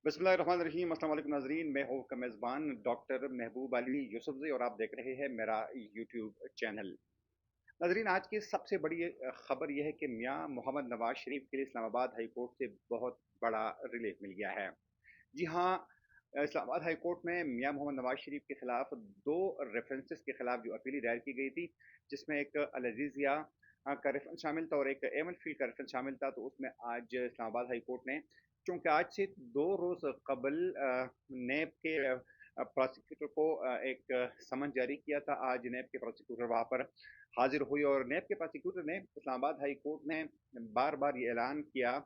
बिस्मिल्लाहिर्रहमानिर्रहीम। अस्सलाम वालेकुम नाज़रीन, मैं हूँ का मेज़बान डॉक्टर महबूब अली यूसुफ़ज़ई और आप देख रहे हैं मेरा यूट्यूब चैनल। नाज़रीन, आज की सबसे बड़ी ख़बर यह है कि मियाँ मोहम्मद नवाज़ शरीफ के लिए इस्लामाबाद हाई कोर्ट से बहुत बड़ा रिलीफ़ मिल गया है। जी हाँ, इस्लामाबाद हाई कोर्ट में मियाँ मोहम्मद नवाज़ शरीफ के खिलाफ 2 रेफ़रेंसेस के खिलाफ जो अपील दायर की गई थी, जिसमें एक अल-अज़ीज़िया का रेफ़रेंस शामिल था और एक एमन फ़ील्ड का रेफ़रेंस शामिल था। तो उसमें आज इस्लामाबाद हाई कोर्ट ने, चूँकि आज से 2 रोज़ कबल नैब के प्रोसिक्यूटर को एक समन जारी किया था। आज नैब के प्रोसिक्यूटर वहाँ पर हाज़िर हुए और नैब के प्रोसिक्यूटर ने इस्लामाबाद हाई कोर्ट में बार-बार ये ऐलान किया,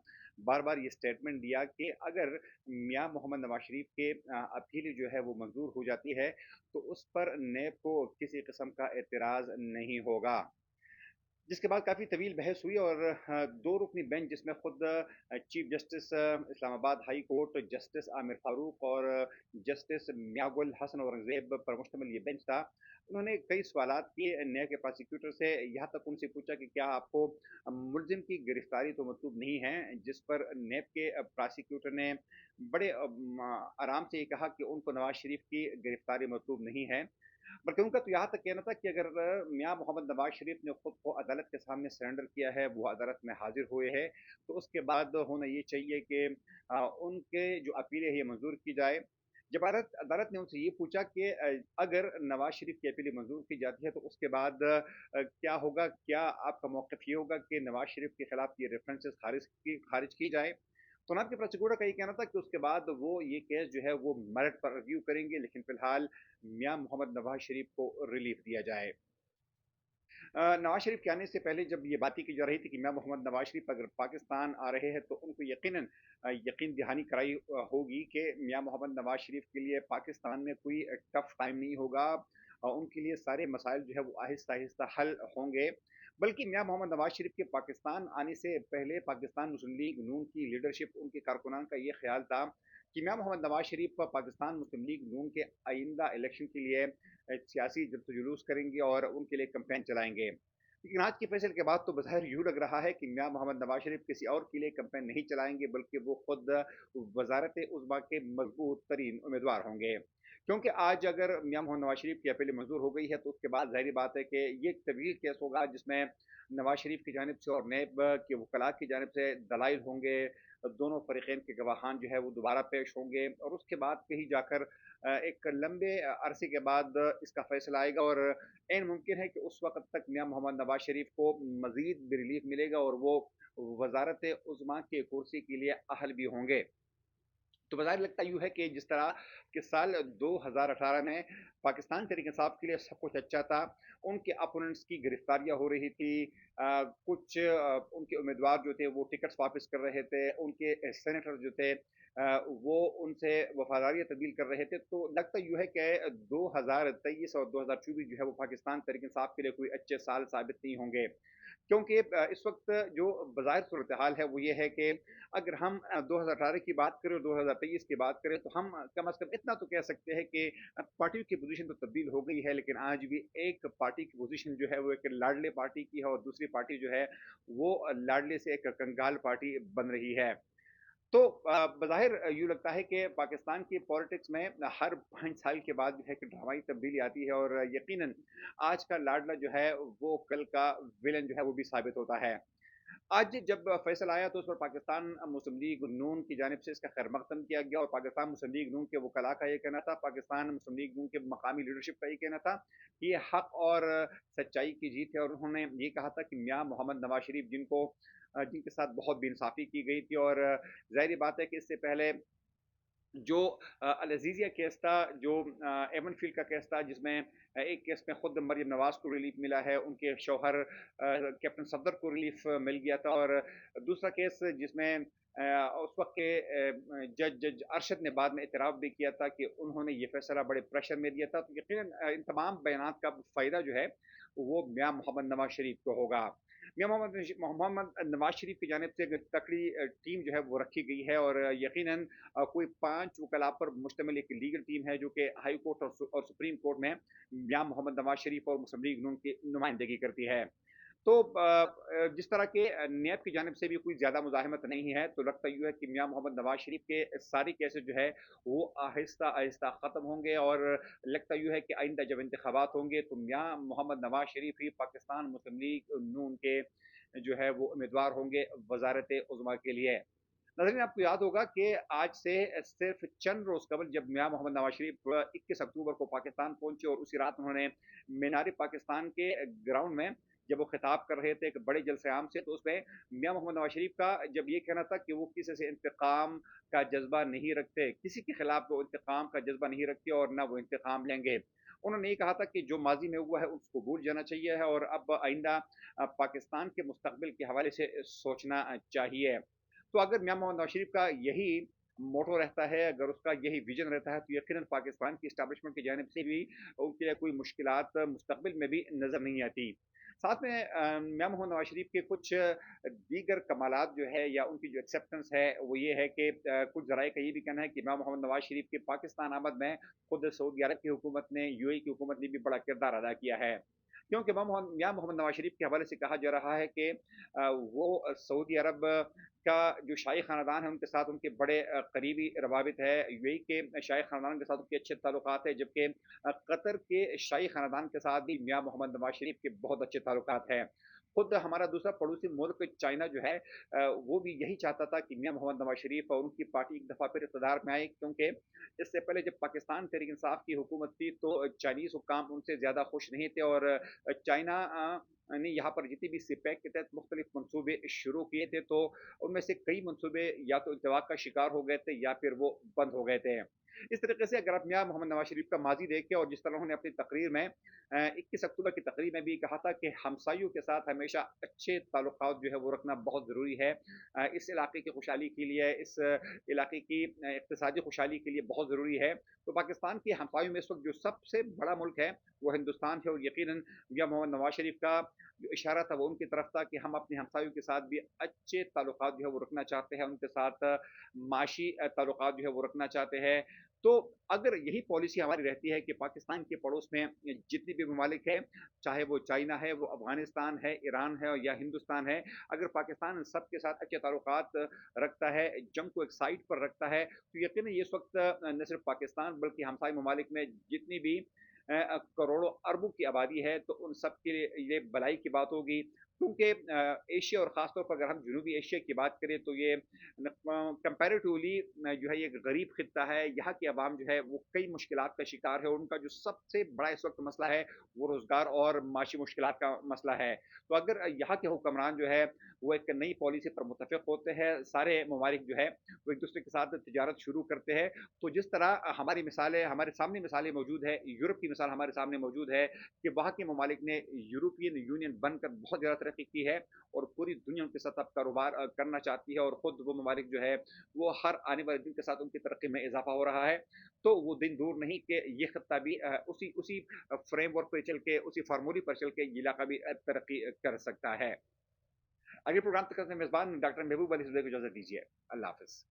बार-बार ये स्टेटमेंट दिया कि अगर मियाँ मोहम्मद नवाज़ शरीफ के अपील जो है वो मंज़ूर हो जाती है, तो उस पर नैब को किसी किस्म का एतराज़ नहीं होगा। जिसके बाद काफ़ी तवील बहस हुई और 2 रुकनी बेंच जिसमें खुद chief justice Islamabad high court justice Aamir Farooq और जस्टिस मियागुल हसन औरंगज़ेब पर मुश्तमिल ये बेंच था। उन्होंने कई सवालात किए नए के प्रोसिक्यूटर से, यहाँ तक उनसे पूछा कि क्या आपको मुलज़िम की गिरफ़्तारी तो मतलूब नहीं है? जिस पर नेब के प्रोसिक्यूटर ने बड़े आराम से ये कहा कि उनको नवाज़ शरीफ की गिरफ़्तारी मतलूब नहीं है। बल्कि उनका तो यहाँ तक कहना था कि अगर मियाँ मोहम्मद नवाज शरीफ ने खुद को अदालत के सामने सरेंडर किया है, वो अदालत में हाजिर हुए हैं, तो उसके बाद होना ये चाहिए कि उनके जो अपील है ये मंजूर की जाए। जब अदालत अदालत ने उनसे ये पूछा कि अगर नवाज शरीफ की अपील मंजूर की जाती है तो उसके बाद क्या होगा, क्या आपका मौकफ ये होगा कि नवाज शरीफ के खिलाफ ये रेफरेंसेस खारिज की जाए? तो नाब के प्रोसिक्यूटर का ये कहना था कि उसके बाद वो ये केस जो है वो मेरिट पर रिव्यू करेंगे, लेकिन फिलहाल मियाँ मोहम्मद नवाज शरीफ को रिलीफ दिया जाए। नवाज शरीफ के आने से पहले जब ये बातें की जा रही थी कि मियाँ मोहम्मद नवाज शरीफ अगर पाकिस्तान आ रहे हैं तो उनको यकीनन यकीन दहानी कराई होगी कि मियाँ मोहम्मद नवाज शरीफ के लिए पाकिस्तान में कोई टफ टाइम नहीं होगा। उनके लिए सारे मसाइल जो है वो आहिस्ता आहिस्ता हल होंगे। बल्कि मियाँ मोहम्मद नवाज शरीफ के पाकिस्तान आने से पहले पाकिस्तान मुस्लिम लीग नून की लीडरशिप, उनके कारकुनान का ये ख्याल था कि मियाँ मोहम्मद नवाज शरीफ पाकिस्तान मुस्लिम लीग नून के आइंदा इलेक्शन के लिए सियासी जुलूस करेंगे और उनके लिए कैंपेन चलाएंगे। लेकिन आज के फैसले के बाद तो बज़ाहिर यूँ लग रहा है कि मियाँ मोहम्मद नवाज शरीफ किसी और के लिए कैंपेन नहीं चलाएंगे, बल्कि वो खुद वजारत उज़्मा के मजबूत तरीन उम्मीदवार होंगे। क्योंकि आज अगर मियाँ मोहम्मद नवाज शरीफ की अपील मंजूर हो गई है तो उसके बाद ज़ाहिर बात है कि ये एक तवील केस होगा जिसमें नवाज शरीफ की जानिब से और नैब के वकला की जानिब से दलाइल होंगे, दोनों फरीक़ैन के गवाहान जो है वो दोबारा पेश होंगे और उसके बाद कहीं जाकर एक लंबे अरसे के बाद इसका फैसला आएगा और ऐन मुमकिन है कि उस वक़्त तक मियाँ मोहम्मद नवाज शरीफ को मज़ीद भी रिलीफ मिलेगा और वो वज़ारत उज़्मा की कुर्सी के लिए अहल भी होंगे। तो बज़ाहिर लगता यूँ है कि जिस तरह के साल 2018 में पाकिस्तान तहरीक-ए-इंसाफ के लिए सब कुछ अच्छा था, उनके अपोनेंट्स की गिरफ्तारियाँ हो रही थी, कुछ उनके उम्मीदवार जो थे वो टिकट्स वापस कर रहे थे, उनके सेनेटर जो थे वो उनसे वफ़ादारियाँ तब्दील कर रहे थे। तो लगता यूँ है कि 2023 और 2024 जो है वो पाकिस्तान तहरीक-ए-इंसाफ के लिए कोई अच्छे साल साबित नहीं होंगे। क्योंकि इस वक़्त जो बज़ाहिर सूरत-ए-हाल है वो ये है कि अगर हम 2018 की बात करें और 2023 की बात करें तो हम कम से कम इतना तो कह सकते हैं कि पार्टियों की पोज़ीशन तो तब्दील हो गई है, लेकिन आज भी एक पार्टी की पोज़ीशन जो है वो एक लाडले पार्टी की है और दूसरी पार्टी जो है वो लाडले से एक कंगाल पार्टी बन रही है। तो बज़ाहिर यूँ लगता है कि पाकिस्तान की पॉलिटिक्स में हर 5 साल के बाद जो है कि ड्रामाई तब्दीली आती है और यकीनन आज का लाडला जो है वो कल का विलेन जो है वो भी साबित होता है। आज जब फैसला आया तो उस पर पाकिस्तान मुस्लिम लीग नून की जानिब से इसका खैर-मकदम किया गया और पाकिस्तान मुस्लिम लीग नून के वकला का ये कहना था, पाकिस्तान मुस्लिम लीग नून के मकामी लीडरशिप का ये कहना था कि ये हक और सच्चाई की जीत है और उन्होंने ये कहा था कि मियाँ मोहम्मद नवाज शरीफ जिनके साथ बहुत बेइंसाफ़ी की गई थी और ज़ाहिर-सी बात है कि इससे पहले जो अल-अज़ीज़िया केस था, जो एमन फ़ील्ड का केस था जिसमें एक केस में खुद मरियम नवाज़ को रिलीफ़ मिला है, उनके शौहर कैप्टन सफदर को रिलीफ़ मिल गया था और दूसरा केस जिसमें उस वक़्त के जज अरशद ने बाद में इतराफ़ भी किया था कि उन्होंने ये फ़ैसला बड़े प्रेशर में दिया था। तो यकीनन इन तमाम बयानात का फ़ायदा जो है, वो मियाँ मोहम्मद नवाज़ शरीफ को होगा। मियाँ मोहम्मद नवाज़ शरीफ की जानिब से एक तकड़ी टीम जो है वो रखी गई है और यकीनन कोई 5 वकला पर मुश्तमिल एक लीगल टीम है जो कि हाई कोर्ट और सुप्रीम कोर्ट में मियाँ मोहम्मद नवाज शरीफ और मुस्लिम लीग नून की नुमाइंदगी करती है। تو جس طرح کے نیب کی جانب سے بھی کوئی زیادہ مزاحمت نہیں ہے، تو لگتا یوں ہے کہ میاں محمد نواز شریف کے ساری کیسز جو ہے وہ آہستہ آہستہ ختم ہوں گے، اور لگتا یوں ہے کہ آئندہ جب انتخابات ہوں گے تو میاں محمد نواز شریف ہی پاکستان مسلم لیگ نون کے جو ہے وہ امیدوار ہوں گے وزارت عظمیٰ کے لیے۔ ناظرین، آپ کو یاد ہوگا کہ آج سے صرف چند روز قبل جب میاں محمد نواز شریف 21 اکتوبر کو پاکستان پہنچے اور اسی رات انہوں نے مینار پاکستان کے گراؤنڈ میں جب وہ خطاب کر رہے تھے ایک بڑے جلسے عام سے، تو اس میں میاں محمد نواز شریف کا جب یہ کہنا تھا کہ وہ کسی سے انتقام کا جذبہ نہیں رکھتے، کسی کے خلاف وہ انتقام کا جذبہ نہیں رکھتے اور نہ وہ انتقام لیں گے۔ انہوں نے یہ کہا تھا کہ جو ماضی میں ہوا ہے اس کو بھول جانا چاہیے ہے، اور اب آئندہ پاکستان کے مستقبل کے حوالے سے سوچنا چاہیے۔ تو اگر میاں محمد نواز شریف کا یہی موٹو رہتا ہے، اگر اس کا یہی ویژن رہتا ہے، تو یقیناً پاکستان کی اسٹیبلشمنٹ کی جانب سے بھی ان کے لیے کوئی مشکلات مستقبل میں بھی نظر نہیں آتی۔ ساتھ میں میاں محمد نواز شریف کے کچھ دیگر کمالات جو ہے یا ان کی جو ایکسیپٹنس ہے وہ یہ ہے کہ کچھ ذرائع کا یہ بھی کہنا ہے کہ میاں محمد نواز شریف کے پاکستان آمد میں خود سعودی عرب کی حکومت نے، یو اے کی حکومت نے بھی بڑا کردار ادا کیا ہے، کیونکہ میاں محمد نواز شریف کے حوالے سے کہا جا رہا ہے کہ وہ سعودی عرب کا جو شاہی خاندان ہے ان کے ساتھ ان کے بڑے قریبی روابط ہے، یو اے کے شاہی خاندان کے ساتھ ان کے اچھے تعلقات ہیں، جبکہ قطر کے شاہی خاندان کے ساتھ بھی میاں محمد نواز شریف کے بہت اچھے تعلقات ہیں۔ خود ہمارا دوسرا پڑوسی ملک چائنا جو ہے وہ بھی یہی چاہتا تھا کہ میاں محمد نواز شریف اور ان کی پارٹی ایک دفعہ پھر اقتدار میں آئے، کیونکہ اس سے پہلے جب پاکستان تحریک انصاف کی حکومت تھی تو چائنیز حکام ان سے زیادہ خوش نہیں تھے، اور چائنا نے یہاں پر جتنی بھی سپیک کے تحت مختلف منصوبے شروع کیے تھے تو ان میں سے کئی منصوبے یا تو التوا کا شکار ہو گئے تھے یا پھر وہ بند ہو گئے تھے۔ اس طریقے سے اگر آپ میاں محمد نواز شریف کا ماضی دیکھیں اور جس طرح انہوں نے اپنی تقریر میں 21 اکتوبر کی تقریر میں بھی کہا تھا کہ ہمسایوں کے ساتھ ہمیشہ اچھے تعلقات جو ہے وہ رکھنا بہت ضروری ہے، اس علاقے کی خوشحالی کے لیے، اس علاقے کی اقتصادی خوشحالی کے لیے بہت ضروری ہے۔ تو پاکستان کے ہمسایوں میں اس وقت جو سب سے بڑا ملک ہے وہ ہندوستان ہے، اور یقیناً میاں محمد نواز شریف کا جو اشارہ تھا وہ ان کی طرف تھا کہ ہم اپنے ہمسایوں کے ساتھ بھی اچھے تعلقات جو ہے وہ رکھنا چاہتے ہیں، ان کے ساتھ معاشی تعلقات جو ہے وہ رکھنا چاہتے ہیں۔ تو اگر یہی پالیسی ہماری رہتی ہے کہ پاکستان کے پڑوس میں جتنی بھی ممالک ہیں، چاہے وہ چائنا ہے، وہ افغانستان ہے، ایران ہے یا ہندوستان ہے، اگر پاکستان ان سب کے ساتھ اچھے تعلقات رکھتا ہے، جنگ کو ایک سائڈ پر رکھتا ہے، تو یقیناً یہ اس وقت نہ صرف پاکستان بلکہ ہمسائے ممالک میں جتنی بھی کروڑوں اربوں کی آبادی ہے تو ان سب کے لیے یہ بلائی کی بات ہوگی، کیونکہ ایشیا اور خاص طور پر اگر ہم جنوبی ایشیا کی بات کریں تو یہ کمپیریٹیولی جو ہے یہ ایک غریب خطہ ہے، یہاں کی عوام جو ہے وہ کئی مشکلات کا شکار ہے، اور ان کا جو سب سے بڑا اس وقت مسئلہ ہے وہ روزگار اور معاشی مشکلات کا مسئلہ ہے۔ تو اگر یہاں کے حکمران جو ہے وہ ایک نئی پالیسی پر متفق ہوتے ہیں، سارے ممالک جو ہے وہ ایک دوسرے کے ساتھ تجارت شروع کرتے ہیں، تو جس طرح ہماری مثالیں ہمارے سامنے مثالیں موجود ہے، یورپ کی مثال ہمارے سامنے موجود ہے کہ وہاں کے ممالک نے یورپین یونین بن کر بہت زیادہ ترقی کی ہے، اور پوری دنیا ان کے ساتھ اب کاروبار کرنا چاہتی ہے، اور خود وہ ممالک جو ہے وہ ہر آنے والے دن کے ساتھ ان کی ترقی میں اضافہ ہو رہا ہے۔ تو وہ دن دور نہیں کہ یہ خطہ بھی اسی فریم ورک پر چل کے، اسی فارمولی پر چل کے یہ علاقہ بھی ترقی کر سکتا ہے۔ اگلے پروگرام تک کے میزبان ڈاکٹر محبوب علی صدیق کو اجازت دیجیے۔ اللہ حافظ۔